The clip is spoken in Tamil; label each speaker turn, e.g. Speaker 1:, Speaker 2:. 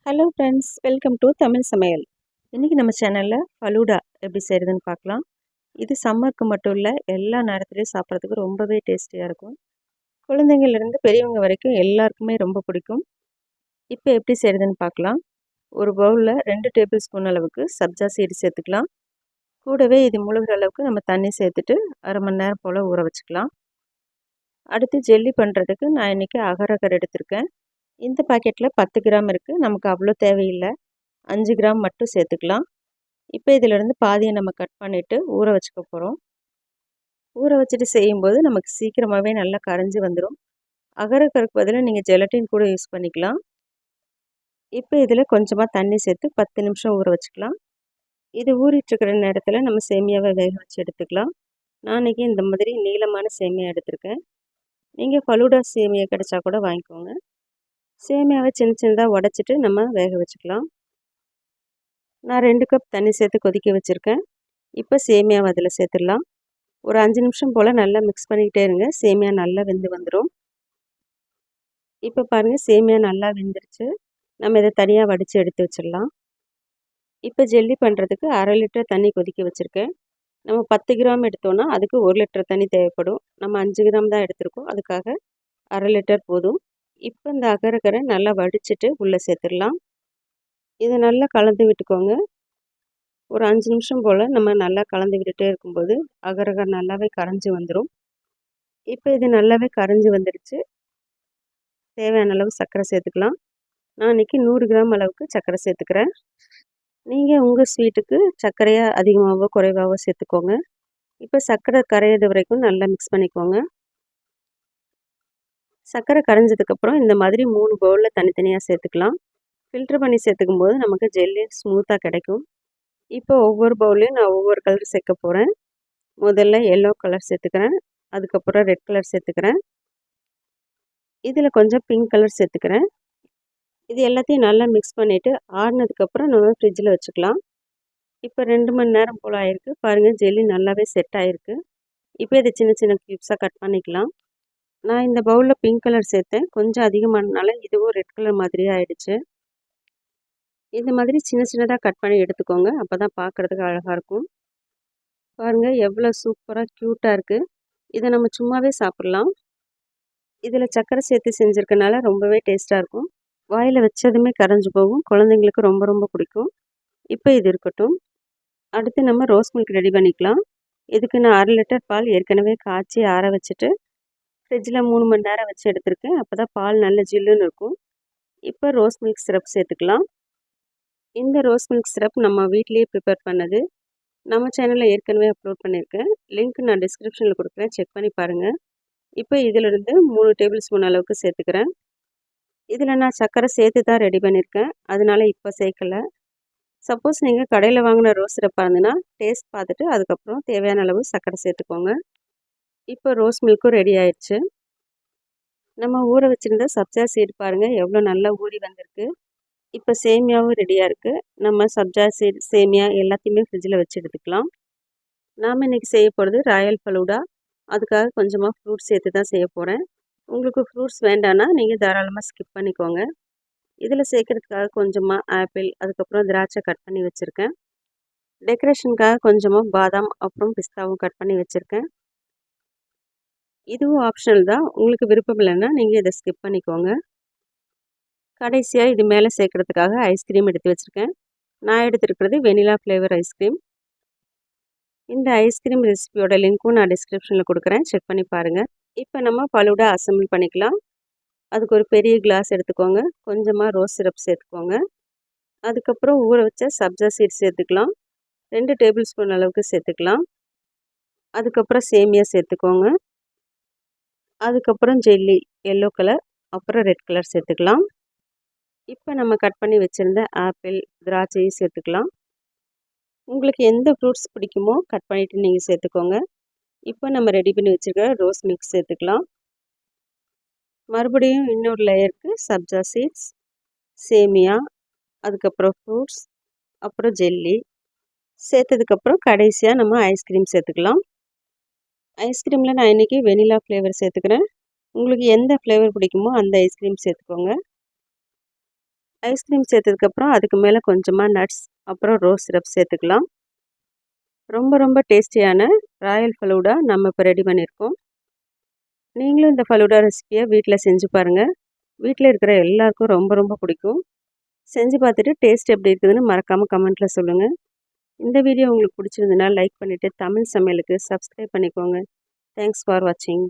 Speaker 1: Hello friends, welcome to Tamil சமையல். இன்றைக்கி நம்ம சேனலில் ஃபலூடா எப்படி செய்கிறதுன்னு பார்க்கலாம். இது சம்மருக்கு மட்டும் இல்லை, எல்லா நேரத்துலையும் சாப்பிட்றதுக்கு ரொம்பவே டேஸ்டியாக இருக்கும். குழந்தைங்கள்லேருந்து பெரியவங்க வரைக்கும் எல்லாருக்குமே ரொம்ப பிடிக்கும். இப்போ எப்படி செய்கிறதுன்னு பார்க்கலாம். ஒரு பவுலில் 2 டேபிள் ஸ்பூன் அளவுக்கு சப்ஜா சீடு சேர்த்துக்கலாம். கூடவே இது முழுகிற அளவுக்கு நம்ம தண்ணி சேர்த்துட்டு அரை மணி நேரம் போல் ஊற வச்சுக்கலாம். அடுத்து ஜெல்லி பண்ணுறதுக்கு நான் இன்றைக்கி அகர் எடுத்திருக்கேன். இந்த பாக்கெட்டில் 10 கிராம் இருக்குது. நமக்கு அவ்வளோ தேவையில்லை, 5 கிராம் மட்டும் சேர்த்துக்கலாம். இப்போ இதிலிருந்து பாதியை நம்ம கட் பண்ணிவிட்டு ஊற வச்சுக்க போகிறோம். ஊற வச்சுட்டு செய்யும்போது நமக்கு சீக்கிரமாகவே நல்லா கரைஞ்சி வந்துடும். அகருக்கு பதிலாக நீங்கள் ஜெலட்டின் கூட யூஸ் பண்ணிக்கலாம். இப்போ இதில் கொஞ்சமாக தண்ணி சேர்த்து 10 நிமிஷம் ஊற வச்சுக்கலாம். இது ஊறிட்டுருக்கிற நேரத்தில் நம்ம சேமியாவை வேக வச்சு எடுத்துக்கலாம். நான் இன்றைக்கி இந்த மாதிரி நீளமான சேமியா எடுத்திருக்கேன். நீங்கள் ஃபலூடா சேமியா கிடைச்சா கூட வாங்கிக்கோங்க. சேமியாவை சின்ன சின்னதாக உடச்சிட்டு நம்ம வேக வச்சுக்கலாம். நான் 2 கப் தண்ணி சேர்த்து கொதிக்க வச்சுருக்கேன். இப்போ சேமியாவை அதில் சேர்த்துடலாம். ஒரு 5 நிமிஷம் போல் நல்லா மிக்ஸ் பண்ணிக்கிட்டே இருங்க. சேமியா நல்லா வெந்து வந்துடும். இப்போ பாருங்கள், சேமியா நல்லா வெந்துருச்சு. நம்ம இதை தனியாக வடித்து எடுத்து வச்சிடலாம். இப்போ ஜெல்லி பண்ணுறதுக்கு 1/2 லிட்டர் தண்ணி கொதிக்க வச்சுருக்கேன். நம்ம 10 கிராம் எடுத்தோன்னா அதுக்கு 1 லிட்டர் தண்ணி தேவைப்படும். நம்ம 5 கிராம் தான் எடுத்திருக்கோம், அதுக்காக 1/2 லிட்டர் போதும். இப்போ இந்த அகரை நல்லா வடிச்சிட்டு உள்ளே சேர்த்துடலாம். இதை நல்லா கலந்து விட்டுக்கோங்க. ஒரு 5 நிமிஷம் போல் நம்ம நல்லா கலந்து விட்டுட்டே இருக்கும்போது அகர் நல்லாவே கரைஞ்சி வந்துடும். இப்போ இது நல்லாவே கரைஞ்சி வந்துடுச்சு. தேவையான அளவு சர்க்கரை சேர்த்துக்கலாம். நான் இன்றைக்கி 100 கிராம் அளவுக்கு சர்க்கரை சேர்த்துக்கிறேன். நீங்கள் உங்கள் ஸ்வீட்டுக்கு சர்க்கரையாக அதிகமாகவோ குறைவாகவோ சேர்த்துக்கோங்க. இப்போ சர்க்கரை கரையிறது வரைக்கும் நல்லா மிக்ஸ் பண்ணிக்கோங்க. சர்க்கரை கரைஞ்சதுக்கப்புறம் இந்த மாதிரி 3 பவுலில் தனித்தனியாக சேர்த்துக்கலாம். ஃபில்ட்ரு பண்ணி சேர்த்துக்கும் போது நமக்கு ஜெல்லி ஸ்மூத்தாக கிடைக்கும். இப்போ ஒவ்வொரு பவுல்லையும் நான் ஒவ்வொரு கலர் சேர்க்க போகிறேன். முதல்ல எல்லோ கலர் சேர்த்துக்கிறேன். அதுக்கப்புறம் ரெட் கலர் சேர்த்துக்கிறேன். இதில் கொஞ்சம் பிங்க் கலர் சேர்த்துக்கிறேன். இது எல்லாத்தையும் நல்லா மிக்ஸ் பண்ணிவிட்டு ஆறுனதுக்கப்புறம் நம்ம ஃப்ரிட்ஜில் வச்சுக்கலாம். இப்போ 2 மணி நேரம் போல் ஆயிருக்கு. பாருங்கள், ஜெல்லி நல்லாவே செட் ஆகிருக்கு. இப்போ இதை சின்ன சின்ன க்யூப்ஸாக கட் பண்ணிக்கலாம். நான் இந்த பவுலில் பிங்க் கலர் சேர்த்தேன். கொஞ்சம் அதிகமானதுனால இதுவும் ரெட் கலர் மாதிரியே ஆயிடுச்சு. இந்த மாதிரி சின்ன சின்னதாக கட் பண்ணி எடுத்துக்கோங்க. அப்போ தான் பார்க்குறதுக்கு அழகாக இருக்கும். பாருங்கள், எவ்வளோ சூப்பராக க்யூட்டாக இருக்குது. இதை நம்ம சும்மாவே சாப்பிட்லாம். இதில் சர்க்கரை சேர்த்து செஞ்சுருக்கனால ரொம்பவே டேஸ்ட்டாக இருக்கும். வாயில் வச்சதுமே கரைஞ்சி போகும். குழந்தைங்களுக்கு ரொம்ப ரொம்ப பிடிக்கும். இப்போ இது இருக்கட்டும். அடுத்து நம்ம ரோஸ் மில்க் ரெடி பண்ணிக்கலாம். இதுக்கு நான் 1/2 லிட்டர் பால் ஏற்கனவே காய்ச்சி ஆற வச்சுட்டு ஃப்ரிட்ஜில் 3 மணி நேரம் வச்சு எடுத்திருக்கேன். அப்போ தான் பால் நல்ல ஜில்லுன்னு இருக்கும். இப்போ ரோஸ் மில்க் சிரப் சேர்த்துக்கலாம். இந்த ரோஸ் மில்க் சிரப் நம்ம வீட்லேயே ப்ரிப்பேர் பண்ணது. நம்ம சேனலில் ஏற்கனவே அப்லோட் பண்ணியிருக்கேன். லிங்க் நான் டிஸ்கிரிப்ஷனில் கொடுக்குறேன், செக் பண்ணி பாருங்கள். இப்போ இதிலிருந்து 3 டேபிள் ஸ்பூன் அளவுக்கு சேர்த்துக்கிறேன். இதில் நான் சர்க்கரை சேர்த்து தான் ரெடி பண்ணியிருக்கேன், அதனால் இப்போ சேர்க்கலை. சப்போஸ் நீங்கள் கடையில் வாங்கின ரோஸ் சிரப்பாக இருந்ததுன்னா டேஸ்ட் பார்த்துட்டு அதுக்கப்புறம் தேவையான அளவு சர்க்கரை சேர்த்துக்கோங்க. இப்போ ரோஸ் மில்க்கும் ரெடி ஆயிடுச்சு. நம்ம ஊற வச்சுருந்த சப்ஜா சீடு பாருங்கள் எவ்வளோ நல்லா ஊறி வந்திருக்கு. இப்போ சேமியாவும் ரெடியாக இருக்குது. நம்ம சப்ஜா சீடு, சேமியா எல்லாத்தையுமே ஃப்ரிட்ஜில் வச்சு எடுத்துக்கலாம். நாம் இன்றைக்கி செய்ய போகிறது ராயல் ஃபலூடா. அதுக்காக கொஞ்சமாக ஃப்ரூட்ஸ் சேர்த்து தான் செய்ய போகிறேன். உங்களுக்கு ஃப்ரூட்ஸ் வேண்டான்னா நீங்கள் தாராளமாக ஸ்கிப் பண்ணிக்கோங்க. இதில் சேர்க்குறதுக்காக கொஞ்சமாக ஆப்பிள், அதுக்கப்புறம் திராட்சை கட் பண்ணி வச்சுருக்கேன். டெக்கரேஷனுக்காக கொஞ்சமாக பாதாம் அப்புறம் பிஸ்தாவும் கட் பண்ணி வச்சுருக்கேன். இதுவும் ஆப்ஷனல் தான், உங்களுக்கு விருப்பம் இல்லைன்னா நீங்கள் இதை ஸ்கிப் பண்ணிக்கோங்க. கடைசியாக இது மேலே சேர்க்குறதுக்காக ஐஸ்கிரீம் எடுத்து வச்சுருக்கேன். நான் எடுத்துருக்கிறது வெனிலா ஃப்ளேவர் ஐஸ்கிரீம். இந்த ஐஸ்கிரீம் ரெசிபியோட லிங்க்கும் நான் டிஸ்கிரிப்ஷனில் கொடுக்குறேன், செக் பண்ணி பாருங்கள். இப்போ நம்ம ஃபலூடா அசம்பிள் பண்ணிக்கலாம். அதுக்கு ஒரு பெரிய கிளாஸ் எடுத்துக்கோங்க. கொஞ்சமாக ரோஸ் சிரப் சேர்த்துக்கோங்க. அதுக்கப்புறம் ஊற வச்ச சப்ஜா சீட் சேர்த்துக்கலாம். 2 டேபிள் ஸ்பூன் அளவுக்கு சேர்த்துக்கலாம். அதுக்கப்புறம் சேமியா சேர்த்துக்கோங்க. அதுக்கப்புறம் ஜெல்லி எல்லோ கலர், அப்புறம் ரெட் கலர் சேர்த்துக்கலாம். இப்போ நம்ம கட் பண்ணி வச்சுருந்த ஆப்பிள், திராட்சையும் சேர்த்துக்கலாம். உங்களுக்கு எந்த ஃப்ரூட்ஸ் பிடிக்குமோ கட் பண்ணிவிட்டு நீங்கள் சேர்த்துக்கோங்க. இப்போ நம்ம ரெடி பண்ணி வச்சுருக்க ரோஸ் மில்க் சேர்த்துக்கலாம். மறுபடியும் இன்னொரு லேயருக்கு சப்ஜா சீட்ஸ், சேமியா, அதுக்கப்புறம் ஃப்ரூட்ஸ், அப்புறம் ஜெல்லி சேர்த்ததுக்கப்புறம் கடைசியாக நம்ம ஐஸ்கிரீம் சேர்த்துக்கலாம். ஐஸ்கிரீமில் நான் இன்றைக்கி வெனிலா ஃப்ளேவர் சேர்த்துக்கிறேன். உங்களுக்கு எந்த ஃப்ளேவர் பிடிக்குமோ அந்த ஐஸ்கிரீம் சேர்த்துக்கோங்க. ஐஸ்கிரீம் சேர்த்ததுக்கப்புறம் அதுக்கு மேலே கொஞ்சமாக நட்ஸ் அப்புறம் ரோஸ் சிரப் சேர்த்துக்கலாம். ரொம்ப ரொம்ப டேஸ்டியான ராயல் ஃபலூடா நம்ம இப்போ ரெடி பண்ணியிருக்கோம். நீங்களும் இந்த ஃபலூடா ரெசிபியை வீட்டில் செஞ்சு பாருங்கள். வீட்டில் இருக்கிற எல்லாருக்கும் ரொம்ப ரொம்ப பிடிக்கும். செஞ்சு பார்த்துட்டு டேஸ்ட் எப்படி இருக்குதுன்னு மறக்காமல் கமெண்ட்டில் சொல்லுங்கள். இந்த வீடியோ உங்களுக்கு பிடிச்சிருந்ததுன்னா லைக் பண்ணிவிட்டு தமிழ் சமையலுக்கு சப்ஸ்கிரைப் பண்ணிக்கோங்க. தேங்க்ஸ் ஃபார் வாட்சிங்.